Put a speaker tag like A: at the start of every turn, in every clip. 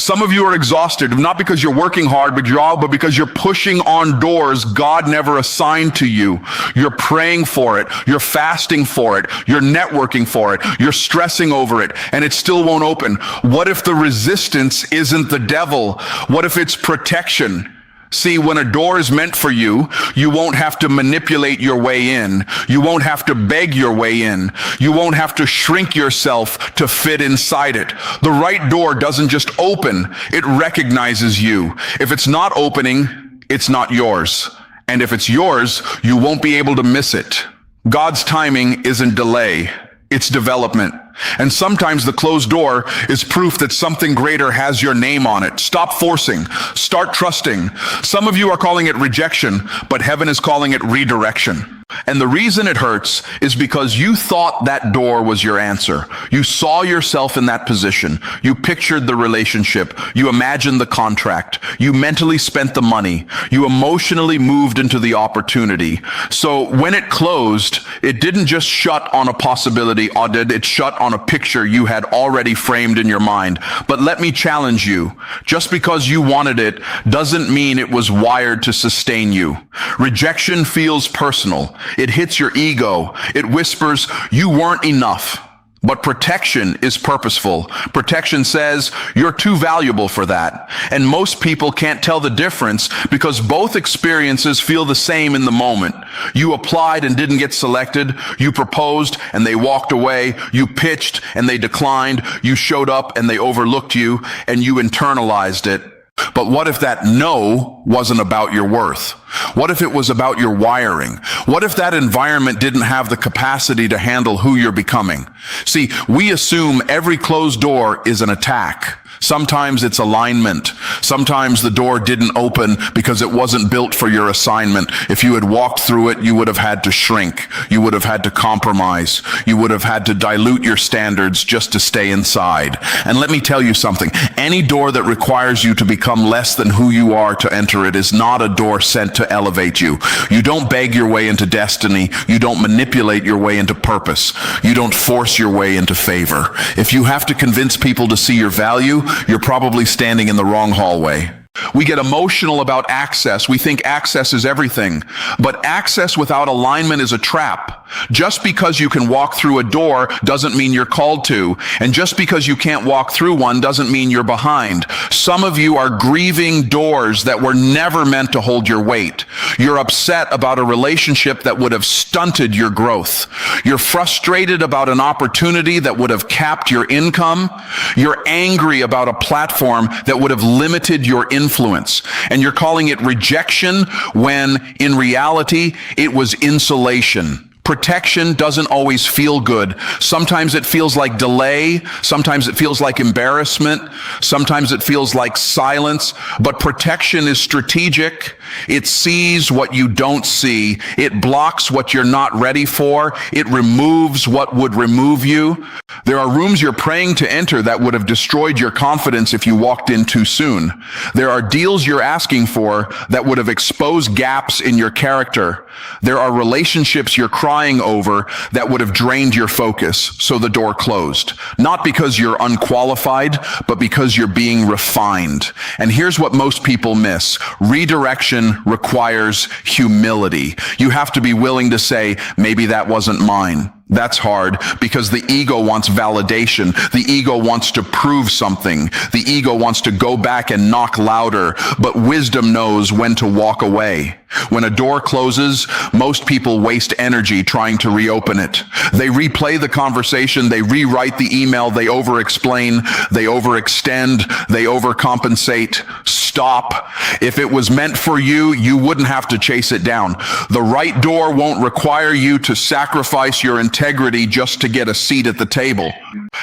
A: Some of you are exhausted, not because you're working hard, but because you're pushing on doors God never assigned to you. You're praying for it. You're fasting for it. You're networking for it. You're stressing over it, and it still won't open. What if the resistance isn't the devil? What if it's protection? See, when a door is meant for you, you won't have to manipulate your way in. You won't have to beg your way in. You won't have to shrink yourself to fit inside it. The right door doesn't just open, it recognizes you. If it's not opening, it's not yours. And if it's yours, you won't be able to miss it. God's timing isn't delay, it's development. And sometimes the closed door is proof that something greater has your name on it. Stop forcing. Start trusting. Some of you are calling it rejection, but heaven is calling it redirection. And the reason it hurts is because you thought that door was your answer. You saw yourself in that position. You pictured the relationship. You imagined the contract. You mentally spent the money. You emotionally moved into the opportunity. So when it closed, it didn't just shut on a possibility, or did it shut on a picture you had already framed in your mind. But let me challenge you. Just because you wanted it doesn't mean it was wired to sustain you. Rejection feels personal. It hits your ego. It whispers, you weren't enough. But protection is purposeful. Protection says, you're too valuable for that. And most people can't tell the difference because both experiences feel the same in the moment. You applied and didn't get selected. You proposed and they walked away. You pitched and they declined. You showed up and they overlooked you, and you internalized it. But what if that no wasn't about your worth? What if it was about your wiring? What if that environment didn't have the capacity to handle who you're becoming? See, we assume every closed door is an attack. Sometimes it's alignment. Sometimes the door didn't open because it wasn't built for your assignment. If you had walked through it, you would have had to shrink. You would have had to compromise. You would have had to dilute your standards just to stay inside. And let me tell you something. Any door that requires you to become less than who you are to enter it is not a door sent to elevate you. You don't beg your way into destiny. You don't manipulate your way into purpose. You don't force your way into favor. If you have to convince people to see your value, you're probably standing in the wrong hallway. We get emotional about access. We think access is everything. But access without alignment is a trap. Just because you can walk through a door doesn't mean you're called to. And just because you can't walk through one doesn't mean you're behind. Some of you are grieving doors that were never meant to hold your weight. You're upset about a relationship that would have stunted your growth. You're frustrated about an opportunity that would have capped your income. You're angry about a platform that would have limited your influence. And you're calling it rejection when in reality it was insulation. Protection doesn't always feel good. Sometimes it feels like delay. Sometimes it feels like embarrassment. Sometimes it feels like silence. But protection is strategic. It sees what you don't see. It blocks what you're not ready for. It removes what would remove you. There are rooms you're praying to enter that would have destroyed your confidence if you walked in too soon. There are deals you're asking for that would have exposed gaps in your character. There are relationships you're crying over that would have drained your focus, so the door closed. Not because you're unqualified, but because you're being refined. And here's what most people miss. Redirection requires humility. You have to be willing to say, maybe that wasn't mine. That's hard because the ego wants validation. The ego wants to prove something. The ego wants to go back and knock louder, but wisdom knows when to walk away. When a door closes, most people waste energy trying to reopen it. They replay the conversation, they rewrite the email, they over-explain, they overextend, they overcompensate. Stop. If it was meant for you, you wouldn't have to chase it down. The right door won't require you to sacrifice your integrity just to get a seat at the table.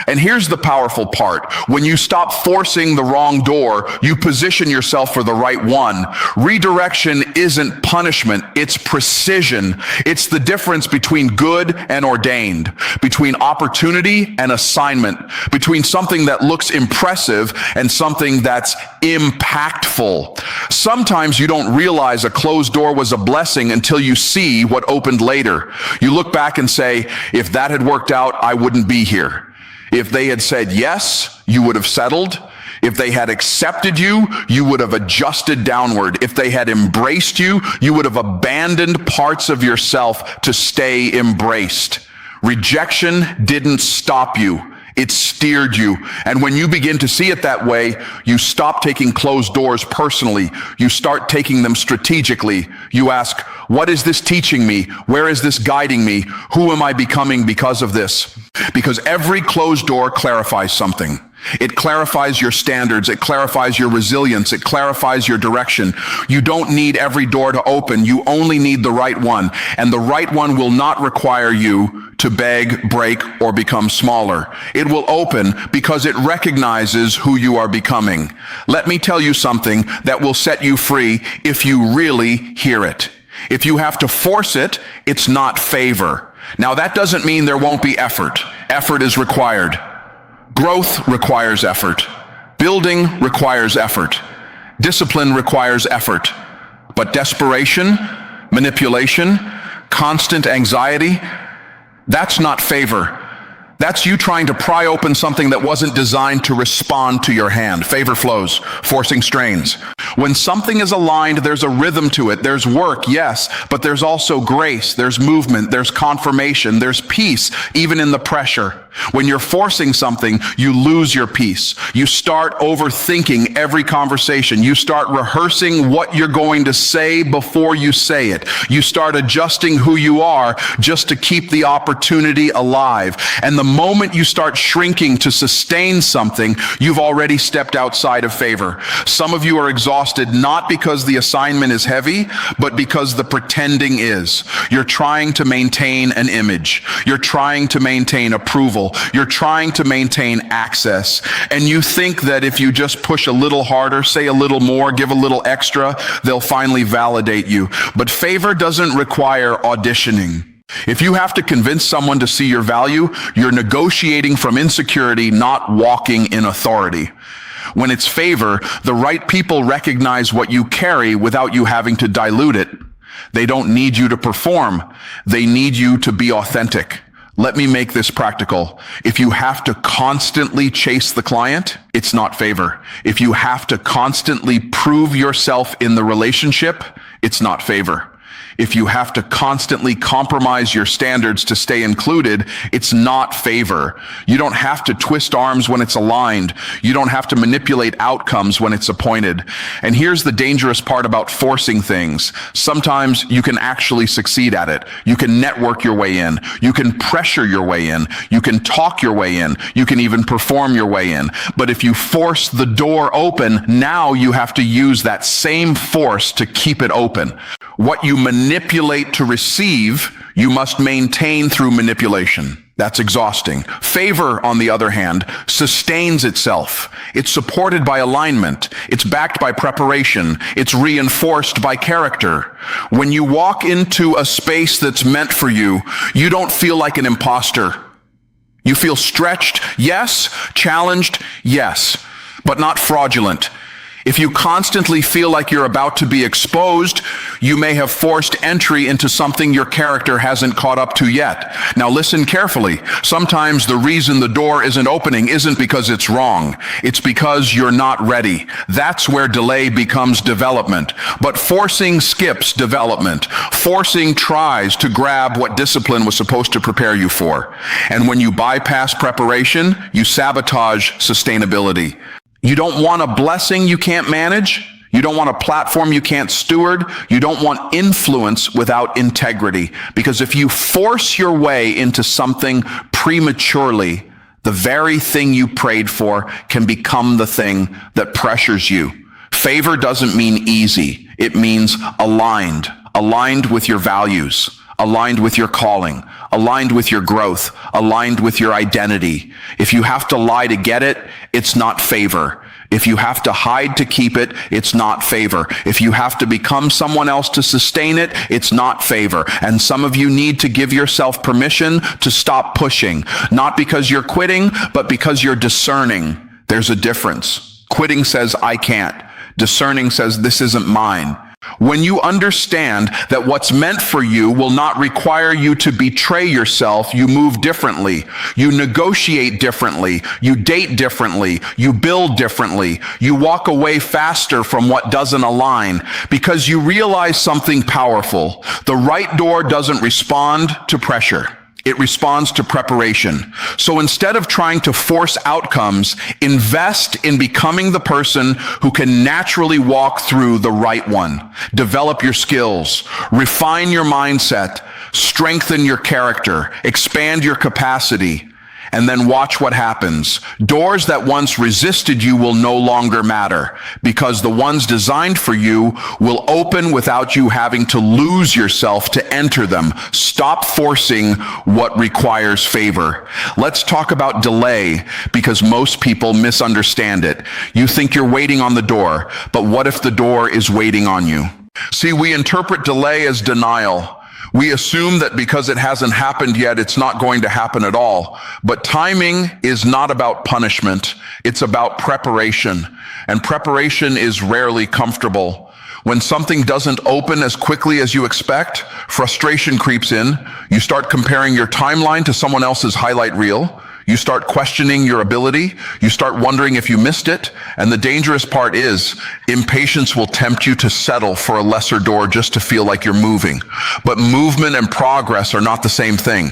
A: And here's the powerful part. When you stop forcing the wrong door, you position yourself for the right one. Redirection isn't punishment, it's precision. It's the difference between good and ordained, between opportunity and assignment, between something that looks impressive and something that's impactful. Sometimes you don't realize a closed door was a blessing until you see what opened later. You look back and say, if that had worked out, I wouldn't be here. If they had said yes, you would have settled. If they had accepted you, you would have adjusted downward. If they had embraced you, you would have abandoned parts of yourself to stay embraced. Rejection didn't stop you. It steered you. And when you begin to see it that way, you stop taking closed doors personally. You start taking them strategically. You ask, what is this teaching me? Where is this guiding me? Who am I becoming because of this? Because every closed door clarifies something. It clarifies your standards. It clarifies your resilience. It clarifies your direction. You don't need every door to open. You only need the right one. And the right one will not require you to beg, break, or become smaller. It will open because it recognizes who you are becoming. Let me tell you something that will set you free if you really hear it. If you have to force it, it's not favor. Now, that doesn't mean there won't be effort. Effort is required. Growth requires effort. Building requires effort. Discipline requires effort. But desperation, manipulation, constant anxiety, that's not favor. That's you trying to pry open something that wasn't designed to respond to your hand. Favor flows, forcing strains. When something is aligned, there's a rhythm to it. There's work, yes, but there's also grace, there's movement, there's confirmation, there's peace, even in the pressure. When you're forcing something, you lose your peace. You start overthinking every conversation. You start rehearsing what you're going to say before you say it. You start adjusting who you are just to keep the opportunity alive. And the moment you start shrinking to sustain something, you've already stepped outside of favor. Some of you are exhausted not because the assignment is heavy, but because the pretending is. You're trying to maintain an image. You're trying to maintain approval. You're trying to maintain access. And you think that if you just push a little harder, say a little more, give a little extra, they'll finally validate you. But favor doesn't require auditioning. If you have to convince someone to see your value, you're negotiating from insecurity, not walking in authority. When it's favor, the right people recognize what you carry without you having to dilute it. They don't need you to perform. They need you to be authentic. Let me make this practical. If you have to constantly chase the client, it's not favor. If you have to constantly prove yourself in the relationship, it's not favor. If you have to constantly compromise your standards to stay included, it's not favor. You don't have to twist arms when it's aligned. You don't have to manipulate outcomes when it's appointed. And here's the dangerous part about forcing things. Sometimes you can actually succeed at it. You can network your way in. You can pressure your way in. You can talk your way in. You can even perform your way in. But if you force the door open, now you have to use that same force to keep it open. What you manipulate to receive, you must maintain through manipulation. That's exhausting. Favor, on the other hand, sustains itself. It's supported by alignment. It's backed by preparation. It's reinforced by character. When you walk into a space that's meant for you, you don't feel like an imposter. You feel stretched, yes. Challenged, yes. But not fraudulent. If you constantly feel like you're about to be exposed, you may have forced entry into something your character hasn't caught up to yet. Now listen carefully. Sometimes the reason the door isn't opening isn't because it's wrong. It's because you're not ready. That's where delay becomes development. But forcing skips development. Forcing tries to grab what discipline was supposed to prepare you for. And when you bypass preparation, you sabotage sustainability. You don't want a blessing you can't manage. You don't want a platform you can't steward. You don't want influence without integrity. Because if you force your way into something prematurely, the very thing you prayed for can become the thing that pressures you. Favor doesn't mean easy. It means aligned. Aligned with your values. Aligned with your calling, aligned with your growth, aligned with your identity. If you have to lie to get it, it's not favor. If you have to hide to keep it, it's not favor. If you have to become someone else to sustain it, it's not favor. And some of you need to give yourself permission to stop pushing, not because you're quitting, but because you're discerning. There's a difference. Quitting says, I can't. Discerning says, this isn't mine. When you understand that what's meant for you will not require you to betray yourself, you move differently. You negotiate differently. You date differently. You build differently. You walk away faster from what doesn't align because you realize something powerful. The right door doesn't respond to pressure. It responds to preparation. So instead of trying to force outcomes, invest in becoming the person who can naturally walk through the right one. Develop your skills, refine your mindset, strengthen your character, expand your capacity, and then watch what happens. Doors that once resisted you will no longer matter because the ones designed for you will open without you having to lose yourself to enter them. Stop forcing what requires favor. Let's talk about delay because most people misunderstand it. You think you're waiting on the door, but what if the door is waiting on you? See, we interpret delay as denial. We assume that because it hasn't happened yet, it's not going to happen at all. But timing is not about punishment. It's about preparation. And preparation is rarely comfortable. When something doesn't open as quickly as you expect, frustration creeps in. You start comparing your timeline to someone else's highlight reel. You start questioning your ability. You start wondering if you missed it. And the dangerous part is impatience will tempt you to settle for a lesser door just to feel like you're moving. But movement and progress are not the same thing.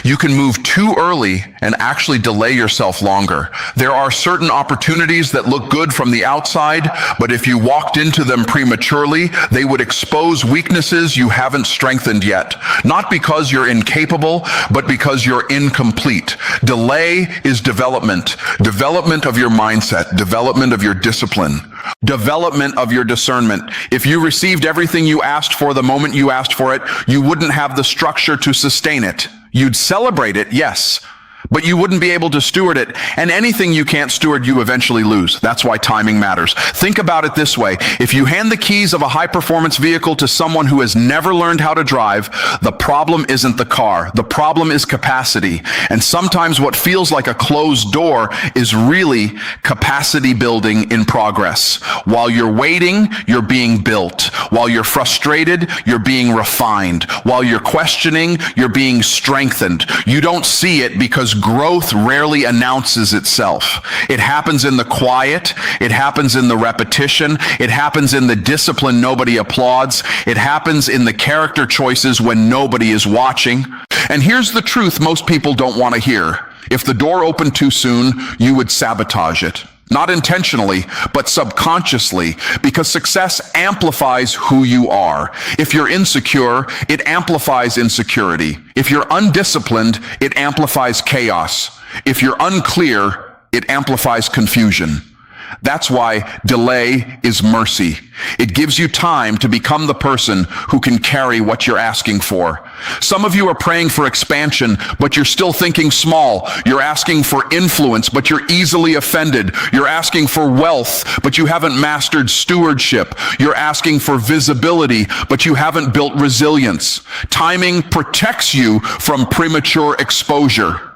A: You can move too early and actually delay yourself longer. There are certain opportunities that look good from the outside, but if you walked into them prematurely, they would expose weaknesses you haven't strengthened yet. Not because you're incapable, but because you're incomplete. Delay is development. Development of your mindset, development of your discipline, development of your discernment. If you received everything you asked for the moment you asked for it, you wouldn't have the structure to sustain it. You'd celebrate it, yes, but you wouldn't be able to steward it. And anything you can't steward, you eventually lose. That's why timing matters. Think about it this way. If you hand the keys of a high-performance vehicle to someone who has never learned how to drive, the problem isn't the car. The problem is capacity. And sometimes what feels like a closed door is really capacity building in progress. While you're waiting, you're being built. While you're frustrated, you're being refined. While you're questioning, you're being strengthened. You don't see it because growth rarely announces itself. It happens in the quiet. It happens in the repetition. It happens in the discipline nobody applauds. It happens in the character choices when nobody is watching. And here's the truth most people don't want to hear. If the door opened too soon, you would sabotage it. Not intentionally, but subconsciously, because success amplifies who you are. If you're insecure, it amplifies insecurity. If you're undisciplined, it amplifies chaos. If you're unclear, it amplifies confusion. That's why delay is mercy. It gives you time to become the person who can carry what you're asking for. Some of you are praying for expansion, but you're still thinking small. You're asking for influence, but you're easily offended. You're asking for wealth, but you haven't mastered stewardship. You're asking for visibility, but you haven't built resilience. Timing protects you from premature exposure.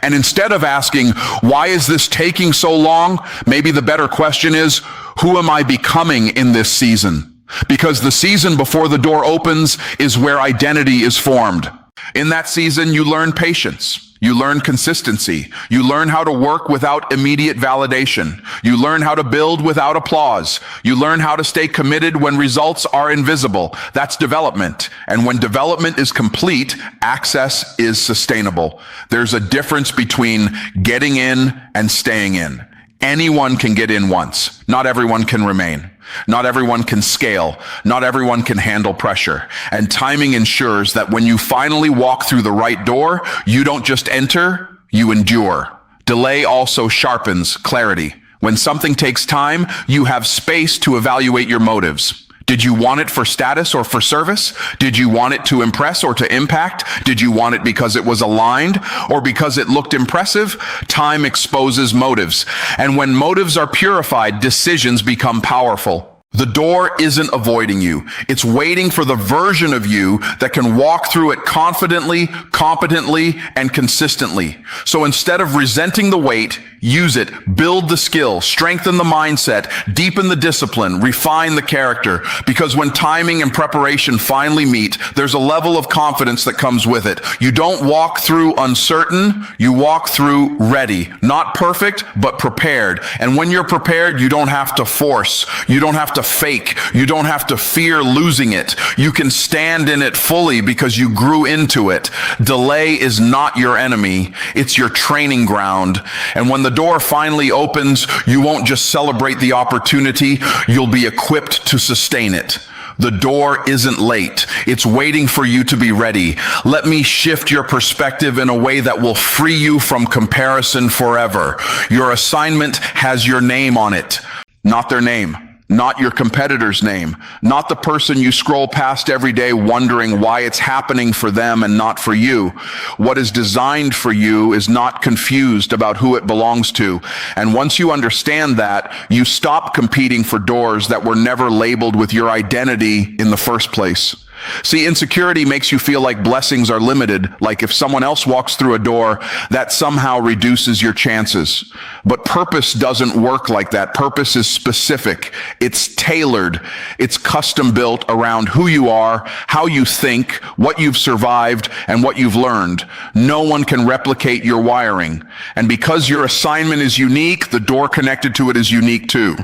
A: And instead of asking, why is this taking so long? Maybe the better question is, who am I becoming in this season? Because the season before the door opens is where identity is formed. In that season, you learn patience. You learn consistency. You learn how to work without immediate validation. You learn how to build without applause. You learn how to stay committed when results are invisible. That's development. And when development is complete, access is sustainable. There's a difference between getting in and staying in. Anyone can get in once. Not everyone can remain. Not everyone can scale. Not everyone can handle pressure. And timing ensures that when you finally walk through the right door, you don't just enter, you endure. Delay also sharpens clarity. When something takes time, you have space to evaluate your motives. Did you want it for status or for service? Did you want it to impress or to impact? Did you want it because it was aligned or because it looked impressive? Time exposes motives. And when motives are purified, decisions become powerful. The door isn't avoiding you. It's waiting for the version of you that can walk through it confidently, competently, and consistently. So instead of resenting the wait, use it, build the skill, strengthen the mindset, deepen the discipline, refine the character. Because when timing and preparation finally meet, there's a level of confidence that comes with it. You don't walk through uncertain, you walk through ready. Not perfect, but prepared. And when you're prepared, you don't have to force. You don't have to fake. You don't have to fear losing it. You can stand in it fully because you grew into it. Delay is not your enemy. It's your training ground. And when the door finally opens, you won't just celebrate the opportunity, you'll be equipped to sustain it. The door isn't late. It's waiting for you to be ready. Let me shift your perspective in a way that will free you from comparison forever. Your assignment has your name on it, not their name. Not your competitor's name, not the person you scroll past every day wondering why it's happening for them and not for you. What is designed for you is not confused about who it belongs to. And once you understand that, you stop competing for doors that were never labeled with your identity in the first place. See, insecurity makes you feel like blessings are limited, like if someone else walks through a door, that somehow reduces your chances. But purpose doesn't work like that. Purpose is specific. It's tailored. It's custom built around who you are, how you think, what you've survived, and what you've learned. No one can replicate your wiring. And because your assignment is unique, the door connected to it is unique too.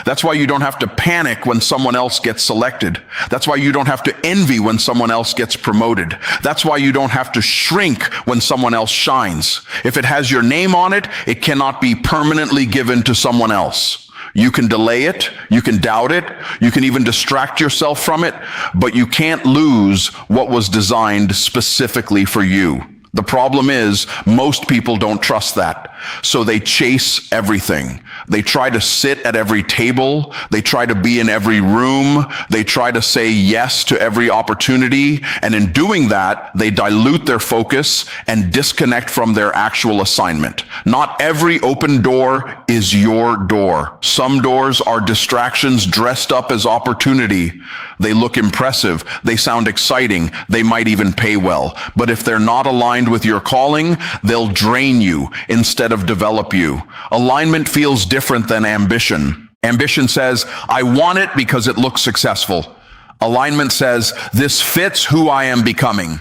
A: That's why you don't have to panic when someone else gets selected. That's why you don't have to envy when someone else gets promoted. That's why you don't have to shrink when someone else shines. If it has your name on it, it cannot be permanently given to someone else. You can delay it, you can doubt it, you can even distract yourself from it, but you can't lose what was designed specifically for you. The problem is, most people don't trust that. So they chase everything. They try to sit at every table. They try to be in every room. They try to say yes to every opportunity. And in doing that, they dilute their focus and disconnect from their actual assignment. Not every open door is your door. Some doors are distractions dressed up as opportunity. They look impressive. They sound exciting. They might even pay well. But if they're not aligned with your calling, they'll drain you instead of develop you. Alignment feels different than ambition. Ambition says, I want it because it looks successful. Alignment says, this fits who I am becoming.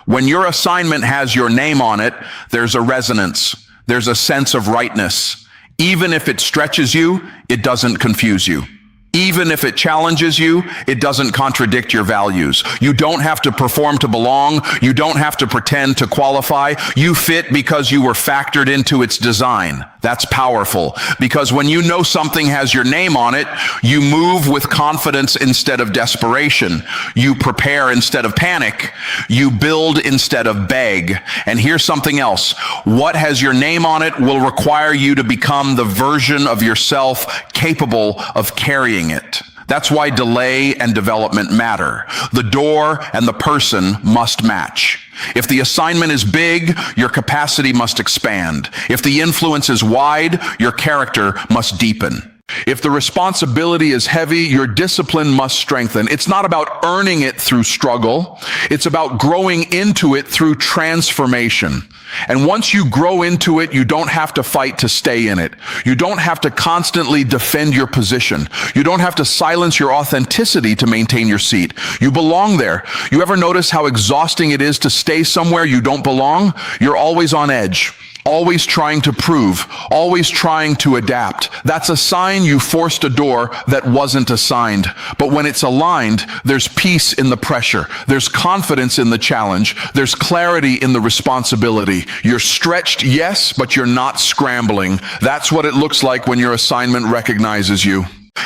A: When your assignment has your name on it, there's a resonance. There's a sense of rightness. Even if it stretches you, it doesn't confuse you. Even if it challenges you, it doesn't contradict your values. You don't have to perform to belong. You don't have to pretend to qualify. You fit because you were factored into its design. That's powerful, because when you know something has your name on it, you move with confidence instead of desperation. You prepare instead of panic. You build instead of beg. And here's something else. What has your name on it will require you to become the version of yourself capable of carrying it. That's why delay and development matter. The door and the person must match. If the assignment is big, your capacity must expand. If the influence is wide, your character must deepen. If the responsibility is heavy, your discipline must strengthen. It's not about earning it through struggle. It's about growing into it through transformation. And once you grow into it, you don't have to fight to stay in it. You don't have to constantly defend your position. You don't have to silence your authenticity to maintain your seat. You belong there. You ever notice how exhausting it is to stay somewhere you don't belong? You're always on edge. Always trying to prove, always trying to adapt. That's a sign you forced a door that wasn't assigned. But when it's aligned, there's peace in the pressure. There's confidence in the challenge. There's clarity in the responsibility. You're stretched, yes, but you're not scrambling. That's what it looks like when your assignment recognizes you.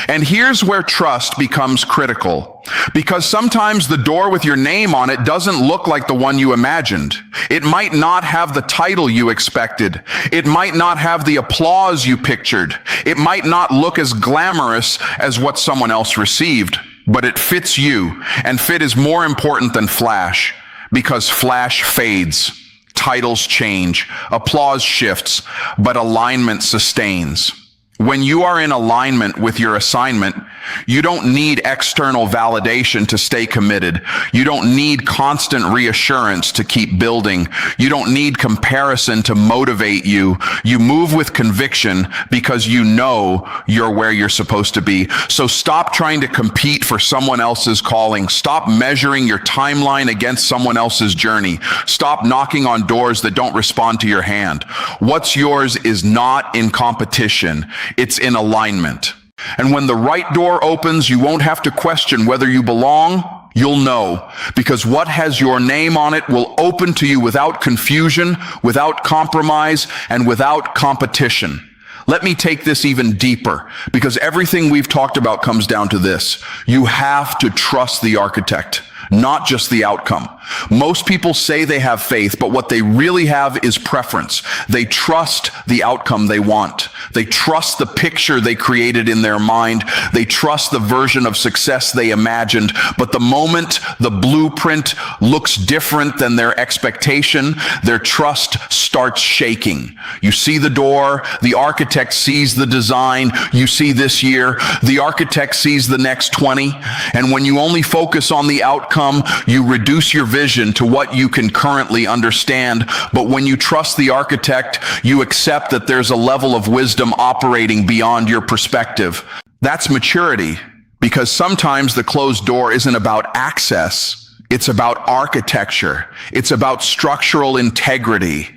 A: And here's where trust becomes critical, because sometimes the door with your name on it doesn't look like the one you imagined. It might not have the title you expected. It might not have the applause you pictured. It might not look as glamorous as what someone else received, but it fits you, and fit is more important than flash, because flash fades. Titles change, applause shifts, but alignment sustains. When you are in alignment with your assignment, You don't need external validation to stay committed. You don't need constant reassurance to keep building. You don't need comparison to motivate you. You move with conviction because you know you're where you're supposed to be. So stop trying to compete for someone else's calling. Stop measuring your timeline against someone else's journey. Stop knocking on doors that don't respond to your hand. What's yours is not in competition. It's in alignment. And when the right door opens, you won't have to question whether you belong. You'll know, because what has your name on it will open to you without confusion, without compromise, and without competition. Let me take this even deeper, because everything we've talked about comes down to this. You have to trust the architect, not just the outcome. Most people say they have faith, but what they really have is preference. They trust the outcome they want. They trust the picture they created in their mind. They trust the version of success they imagined. But the moment the blueprint looks different than their expectation, their trust starts shaking. You see the door, the architect sees the design. You see this year, the architect sees the next 20. And when you only focus on the outcome, you reduce your vision to what you can currently understand. But when you trust the architect, you accept that there's a level of wisdom operating beyond your perspective. That's maturity, because sometimes the closed door isn't about access. It's about architecture. It's about structural integrity.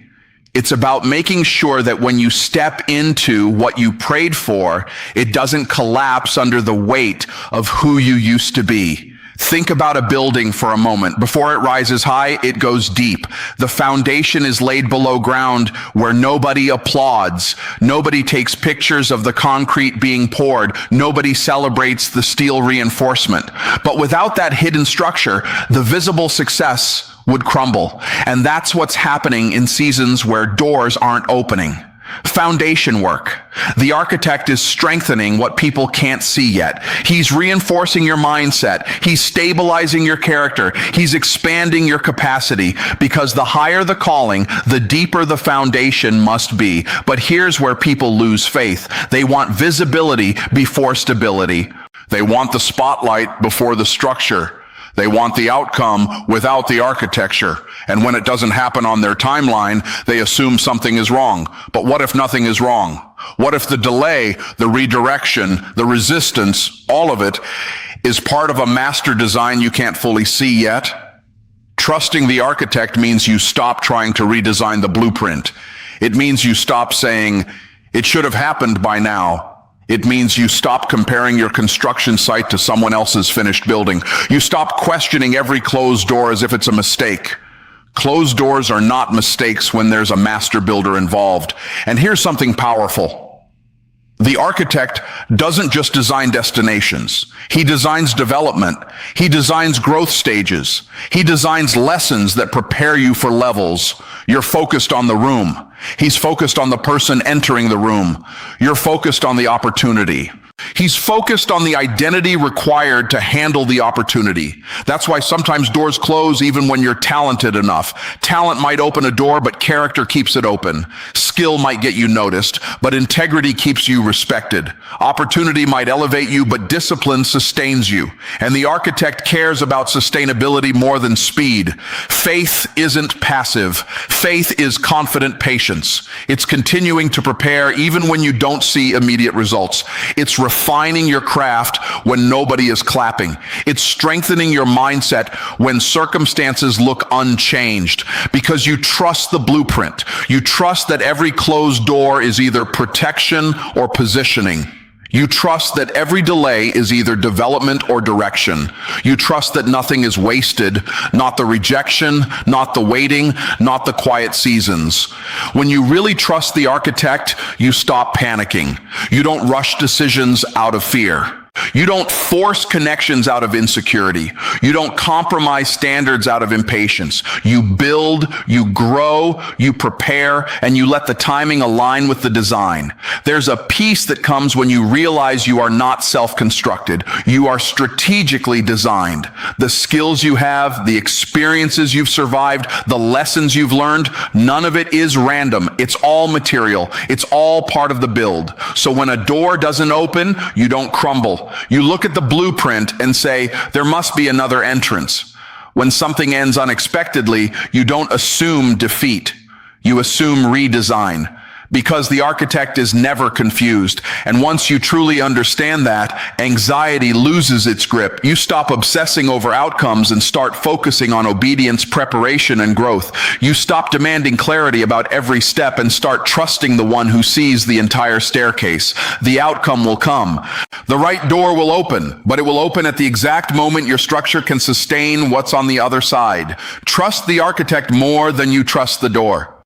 A: It's about making sure that when you step into what you prayed for, it doesn't collapse under the weight of who you used to be. Think about a building for a moment. Before it rises high, it goes deep. The foundation is laid below ground where nobody applauds. Nobody takes pictures of the concrete being poured. Nobody celebrates the steel reinforcement. But without that hidden structure, the visible success would crumble. And that's what's happening in seasons where doors aren't opening. Foundation work. The architect is strengthening what people can't see yet. He's reinforcing your mindset. He's stabilizing your character. He's expanding your capacity, because the higher the calling, the deeper the foundation must be. But here's where people lose faith. They want visibility before stability. They want the spotlight before the structure. They want the outcome without the architecture. And when it doesn't happen on their timeline, they assume something is wrong. But what if nothing is wrong? What if the delay, the redirection, the resistance, all of it is part of a master design you can't fully see yet? Trusting the architect means you stop trying to redesign the blueprint. It means you stop saying, it should have happened by now. It means you stop comparing your construction site to someone else's finished building. You stop questioning every closed door as if it's a mistake. Closed doors are not mistakes when there's a master builder involved. And here's something powerful. The architect doesn't just design destinations. He designs development. He designs growth stages. He designs lessons that prepare you for levels. You're focused on the room. He's focused on the person entering the room. You're focused on the opportunity. He's focused on the identity required to handle the opportunity. That's why sometimes doors close even when you're talented enough. Talent might open a door, but character keeps it open. Skill might get you noticed, but integrity keeps you respected. Opportunity might elevate you, but discipline sustains you. And the architect cares about sustainability more than speed. Faith isn't passive. Faith is confident patience. It's continuing to prepare even when you don't see immediate results. It's refining your craft when nobody is clapping. It's strengthening your mindset when circumstances look unchanged, because you trust the blueprint. You trust that every closed door is either protection or positioning. You trust that every delay is either development or direction. You trust that nothing is wasted, not the rejection, not the waiting, not the quiet seasons. When you really trust the architect, you stop panicking. You don't rush decisions out of fear. You don't force connections out of insecurity. You don't compromise standards out of impatience. You build, you grow, you prepare, and you let the timing align with the design. There's a peace that comes when you realize you are not self-constructed. You are strategically designed. The skills you have, the experiences you've survived, the lessons you've learned, none of it is random. It's all material. It's all part of the build. So when a door doesn't open, you don't crumble. simple. You look at the blueprint and say, there must be another entrance. When something ends unexpectedly, you don't assume defeat. You assume redesign. Because the architect is never confused. And once you truly understand that, anxiety loses its grip. You stop obsessing over outcomes and start focusing on obedience, preparation, and growth. You stop demanding clarity about every step and start trusting the one who sees the entire staircase. The outcome will come. The right door will open, but it will open at the exact moment your structure can sustain what's on the other side. Trust the architect more than you trust the door.